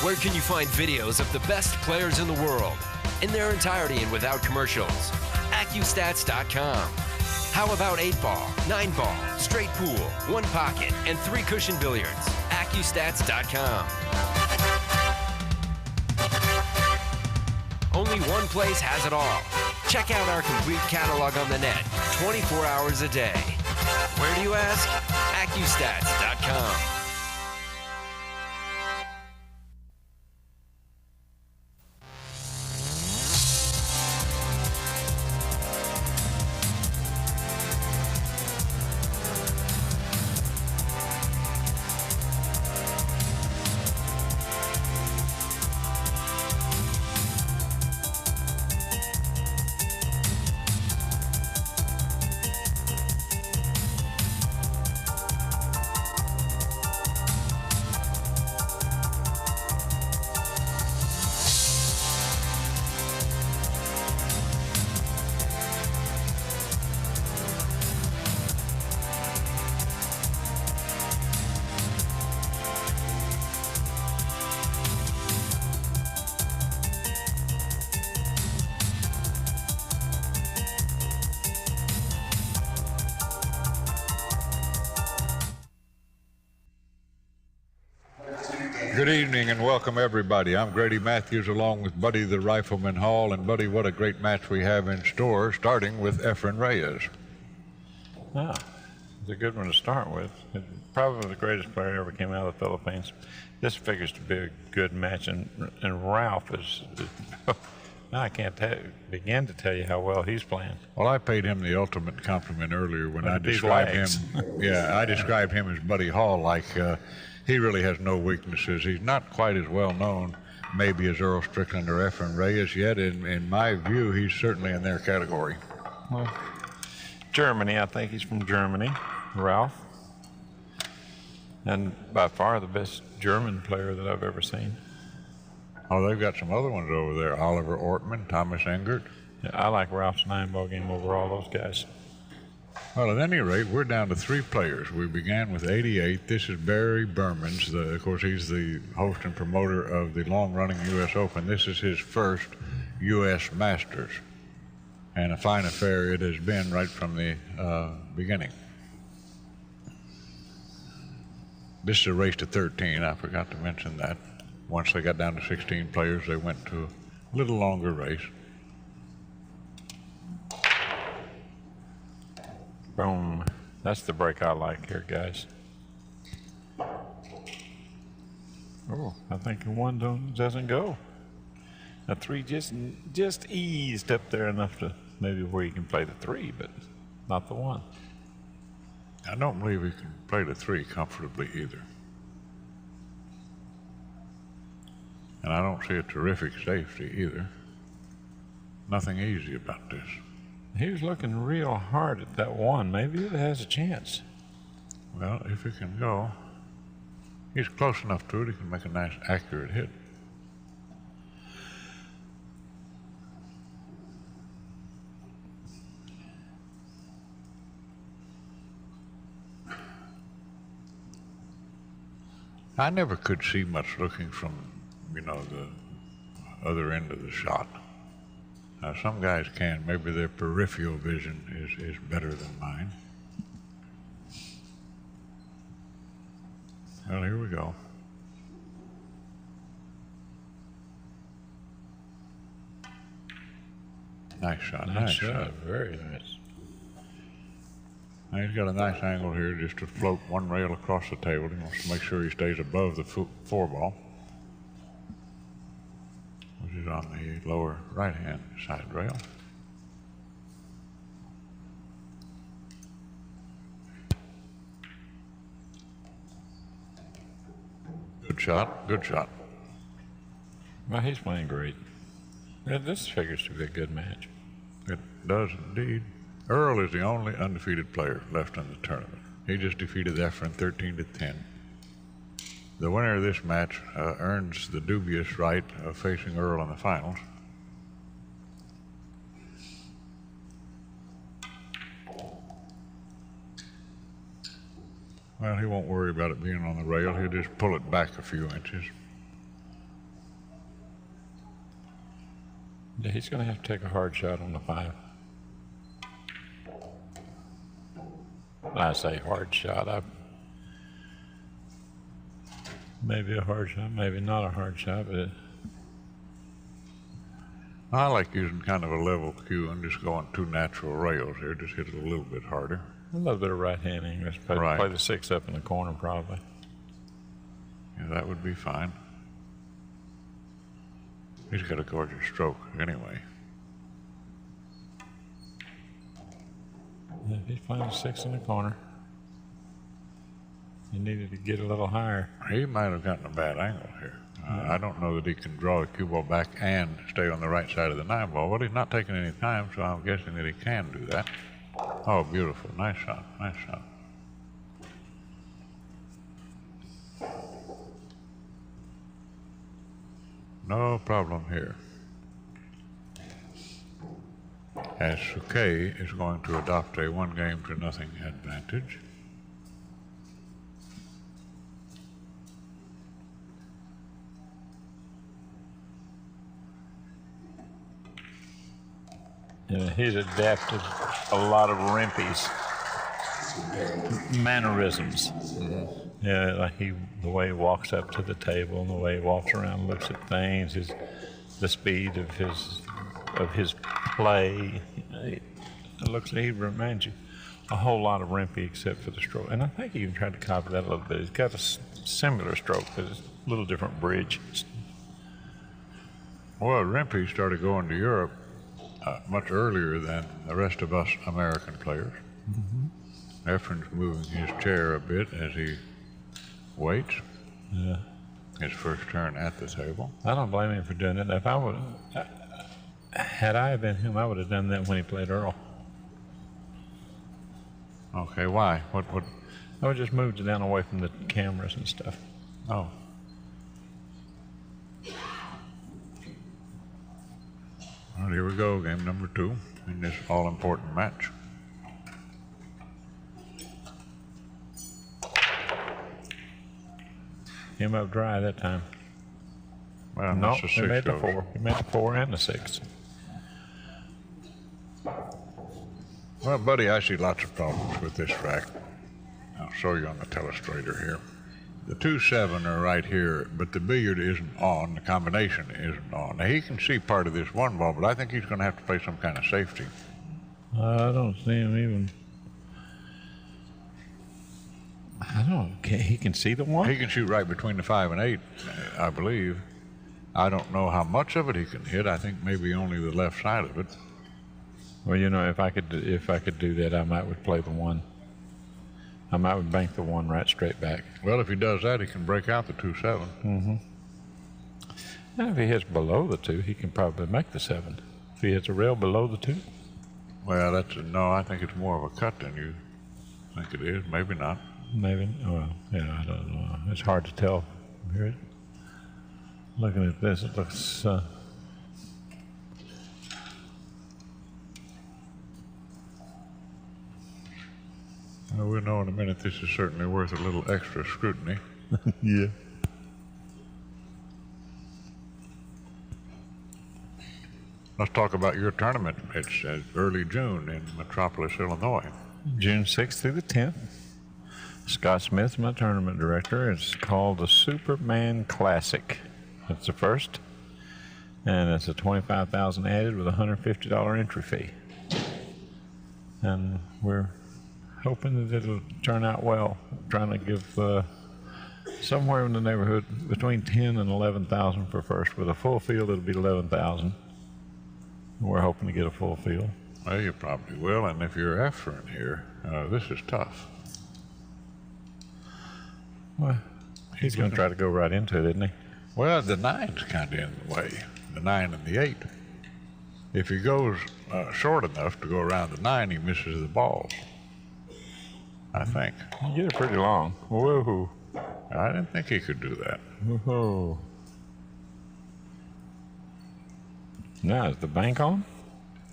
Where can you find videos of the best players in the world in their entirety and without commercials? AccuStats.com. How about 8-ball, 9-ball, straight pool, 1 pocket, and 3 cushion billiards? AccuStats.com. Only one place has it all. Check out our complete catalog on the net, 24 hours a day. Where do you ask? AccuStats.com. Good evening and welcome everybody. I'm Grady Matthews along with Buddy the Rifleman Hall. And Buddy, what a great match we have in store, starting with Reyes. It's a good one to start with. Probably the greatest player ever came out of the Philippines. This figures to be a good match, and Ralph is I can't begin to tell you how well he's playing. Well, I paid him the ultimate compliment earlier when I described him. Yeah, I described him as Buddy Hall, like he really has no weaknesses. He's not quite as well known maybe as Earl Strickland or Reyes yet. In my view, he's certainly in their category. Well, Germany, I think he's from Germany, Ralph. And by far the best German player that I've ever seen. Oh, they've got some other ones over there. Oliver Ortman, Thomas Engert. Yeah, I like Ralph's 9-ball game over all those guys. Well, at any rate, we're down to 3 players. We began with 88. This is Barry Bermans. Of course, he's the host and promoter of the long-running U.S. Open. This is his first U.S. Masters. And a fine affair it has been right from the beginning. This is a race to 13. I forgot to mention that. Once they got down to 16 players, they went to a little longer race. Boom. That's the break I like here, guys. Oh, I think one doesn't go. A 3 just eased up there enough to maybe where you can play the 3, but not the 1. I don't believe he can play the 3 comfortably either. And I don't see a terrific safety either. Nothing easy about this. He was looking real hard at that 1. Maybe it has a chance. Well, if he can go, he's close enough to it, he can make a nice, accurate hit. I never could see much looking from, the other end of the shot. Now, some guys can. Maybe their peripheral vision is better than mine. Well, here we go. Nice shot. Nice shot. Very nice. Now he's got a nice angle here just to float one rail across the table. He wants to make sure he stays above the 4-ball, which is on the lower right-hand side rail. Good shot, good shot. Well, he's playing great. This figures to be a good match. It does indeed. Earl is the only undefeated player left in the tournament. He just defeated Efren 13-10. The winner of this match earns the dubious right of facing Earl in the finals. Well, he won't worry about it being on the rail. He'll just pull it back a few inches. Yeah, he's going to have to take a hard shot on the 5. I say hard shot. Maybe a hard shot, maybe not a hard shot, but I like using kind of a level cue and just going 2 natural rails here. Just hit it a little bit harder. a little bit of right-hand English. Right. Play the 6 up in the corner, probably. Yeah, that would be fine. He's got a gorgeous stroke anyway. Yeah, if he's playing the 6 in the corner, he needed to get a little higher. He might have gotten a bad angle here. I don't know that he can draw the cue ball back and stay on the right side of the 9 ball. Well, he's not taking any time, so I'm guessing that he can do that. Oh, beautiful. Nice shot. Nice shot. No problem here. As Souquet is going to adopt a 1-game-to-0 advantage. Yeah, he's adapted a lot of Rempe's mannerisms. Mm-hmm. Yeah, like the way he walks up to the table, and the way he walks around, and looks at things, the speed of his play. It looks like he reminds you a whole lot of Rempe except for the stroke. And I think he even tried to copy that a little bit. He's got a similar stroke, but it's a little different bridge. Well, Rempe started going to Europe much earlier than the rest of us American players. Mm-hmm. Efren's moving his chair a bit as he waits. Yeah. His first turn at the table. I don't blame him for doing it. If I would, had I been him, I would have done that when he played Earl. Okay, why? What? I would just moved it down away from the cameras and stuff. Oh. Well, here we go, game number 2 in this all-important match. Came up dry that time. Well, No, that's a he 6 made the goes. 4. He made the 4 and the 6. Well, buddy, I see lots of problems with this rack. I'll show you on the telestrator here. The 2-7 are right here, but the billiard isn't on. The combination isn't on. Now, he can see part of this 1 ball, but I think he's going to have to play some kind of safety. I don't see him even. I don't. He can see the 1. He can shoot right between the 5 and 8, I believe. I don't know how much of it he can hit. I think maybe only the left side of it. Well, you know, if I could do that, I might would play the 1. I might would bank the 1 right straight back. Well, if he does that, he can break out the 2-7. Mm-hmm. And if he hits below the 2, he can probably make the 7. If he hits a rail below the 2. Well, no, I think it's more of a cut than you think it is. Maybe not. Maybe. Well, yeah, I don't know. It's hard to tell. Here, looking at this, it looks. Well, we'll know in a minute. This is certainly worth a little extra scrutiny. Yeah. Let's talk about your tournament. It's early June in Metropolis, Illinois. June 6th through the 10th. Scott Smith, my tournament director. It's called the Superman Classic. It's the first, and it's a $25,000 added with a $150 entry fee. And we're hoping that it'll turn out well. Trying to give somewhere in the neighborhood between 10 and 11,000 for first. With a full field, it'll be 11,000. We're hoping to get a full field. Well, you probably will, and if you're Efren here, this is tough. Well, he's going to try to go right into it, isn't he? Well, the 9's kind of in the way, the 9 and the 8. If he goes short enough to go around the 9, he misses the balls, I think. You get it pretty long. Whoa. I didn't think he could do that. Whoa. Now, is the bank on?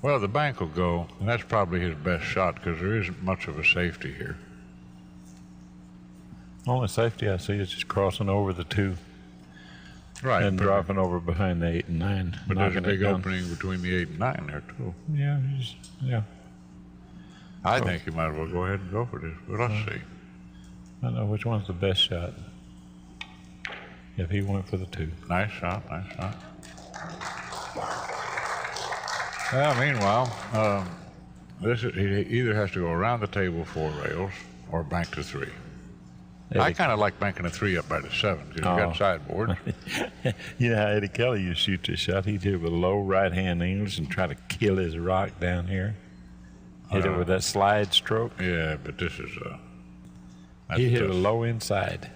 Well, the bank will go, and that's probably his best shot because there isn't much of a safety here. Only safety I see is just crossing over the 2. Right. And dropping over behind the 8 and 9. But there's a knocking it big down. opening between the 8 and 9 there, too. Yeah, yeah. I think you might as well go ahead and go for this. But let's see. I don't know which one's the best shot. If he went for the 2. Nice shot, nice shot. Well, meanwhile, he either has to go around the table 4 rails or bank to 3. I kind of like banking a 3 up by the 7 because you got sideboard. You know how Eddie Kelly used to shoot this shot? He'd hit it with a low right-hand English and try to kill his rock down here. Hit it with that slide stroke. Yeah, but this is He hit a low inside.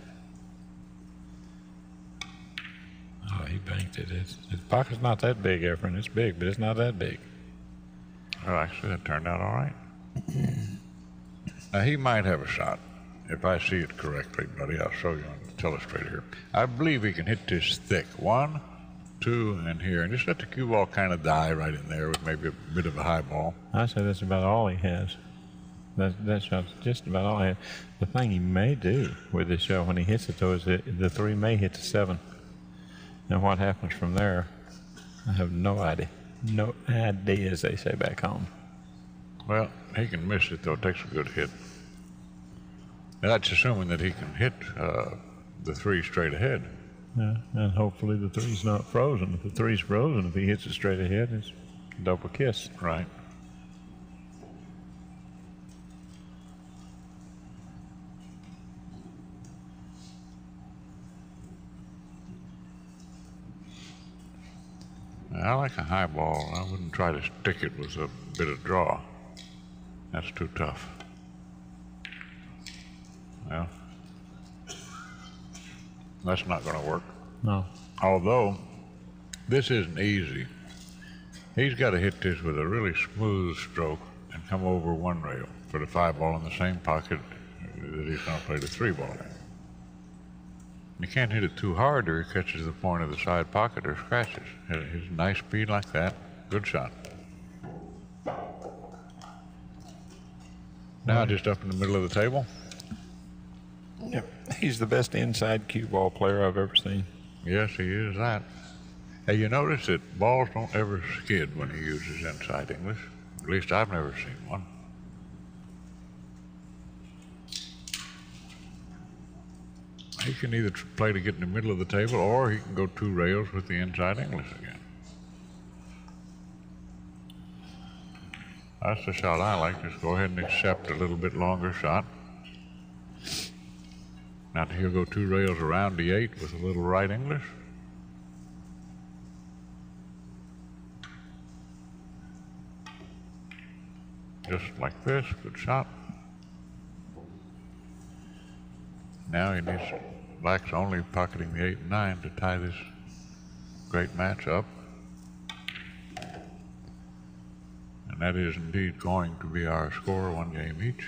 Oh, he banked it. His pocket's not that big, Efren. It's big, but it's not that big. Well, actually, that turned out all right. Now, he might have a shot. If I see it correctly, buddy, I'll show you on the telestrator here. I believe he can hit this thick. 1, 2, and here. And just let the cue ball kind of die right in there with maybe a bit of a high ball. I say that's about all he has. That shot's just about all he has. The thing he may do with this shot when he hits it, though, is that the 3 may hit the 7. And what happens from there, I have no idea. No idea, as they say back home. Well, he can miss it, though. It takes a good hit. Now, that's assuming that he can hit the 3 straight ahead. Yeah, and hopefully the 3's not frozen. If the 3's frozen, if he hits it straight ahead, it's a double kiss. Right. I like a high ball. I wouldn't try to stick it with a bit of draw. That's too tough. Well, that's not going to work. No. Although, this isn't easy. He's got to hit this with a really smooth stroke and come over 1 rail for the 5 ball in the same pocket that he's going to play the 3 ball in. You can't hit it too hard or he catches the point of the side pocket or scratches. His nice speed like that, good shot. Now just up in the middle of the table. Yep. He's the best inside cue ball player I've ever seen. Yes, he is that. Hey, you notice that balls don't ever skid when he uses inside English. At least I've never seen one. He can either play to get in the middle of the table or he can go 2 rails with the inside English again. That's the shot I like. Just go ahead and accept a little bit longer shot. Now he'll go 2 rails around the 8 with a little right English. Just like this, good shot. Now he needs black's only pocketing the 8 and 9 to tie this great match up. And that is indeed going to be our score, 1 game each.